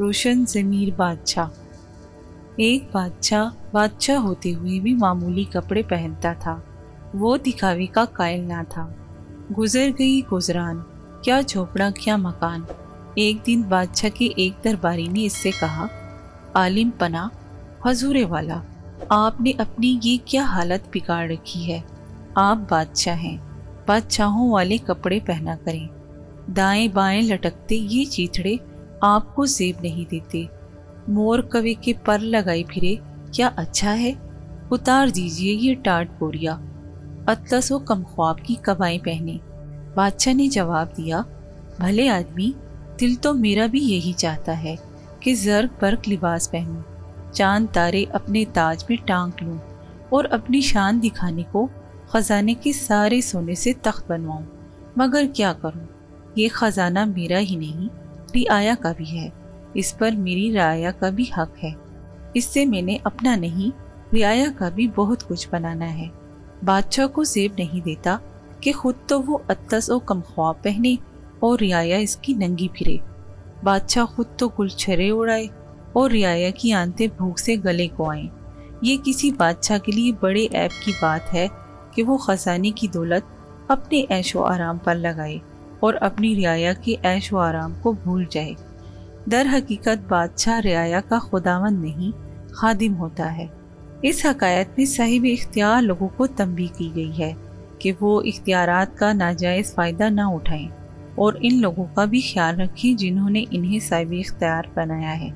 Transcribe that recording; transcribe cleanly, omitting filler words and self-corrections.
روشن ضمیر بادشاہ۔ ایک بادشاہ ہوتے ہوئے بھی معمولی کپڑے پہنتا تھا۔ وہ دکھاوے کا قائل نہ تھا۔ گزر گئی گزران، کیا جھوپڑا کیا مکان۔ ایک دن بادشاہ کے ایک درباری نے اس سے کہا، عالم پناہ، حضور والا، آپ نے اپنی یہ کیا حالت بگاڑ رکھی ہے۔ آپ بادشاہ ہیں، بادشاہوں والے کپڑے پہنا کریں۔ دائیں بائیں لٹکتے یہ چیتڑے آپ کو زیب نہیں دیتے۔ مور کوے کے پر لگائی پھرے کیا اچھا ہے۔ اتار دیجئے یہ ٹاٹ بوریا، اطلس و کم خواب کی قبائیں پہنے۔ بادشاہ نے جواب دیا، بھلے آدمی، دل تو میرا بھی یہی چاہتا ہے کہ زرق برق لباس پہنوں، چاند تارے اپنے تاج میں ٹانک لوں اور اپنی شان دکھانے کو خزانے کے سارے سونے سے تخت بنواؤں، مگر کیا کروں، یہ خزانہ میرا ہی نہیں، رعایا کا بھی ہے، اس پر میری رعایا کا بھی حق ہے، اس سے میں نے اپنا نہیں رعایا کا بھی بہت کچھ بنانا ہے۔ بادشاہ کو زیب نہیں دیتا کہ خود تو وہ اطلس و کم خواب پہنے اور رعایا اس کی ننگی پھرے۔ بادشاہ خود تو گلچھرے اڑائے اور رعایا کی آنتیں بھوک سے گلے کو آئیں۔ یہ کسی بادشاہ کے لیے بڑے عیب کی بات ہے کہ وہ خزانے کی دولت اپنے عیش و آرام پر لگائے اور اپنی رعایا کے عیش و آرام کو بھول جائے۔ در حقیقت بادشاہ رعایا کا خداوند نہیں، خادم ہوتا ہے۔ اس حکایت میں صاحب اختیار لوگوں کو تنبیہ کی گئی ہے کہ وہ اختیارات کا ناجائز فائدہ نہ اٹھائیں اور ان لوگوں کا بھی خیال رکھیں جنہوں نے انہیں صاحب اختیار بنایا ہے۔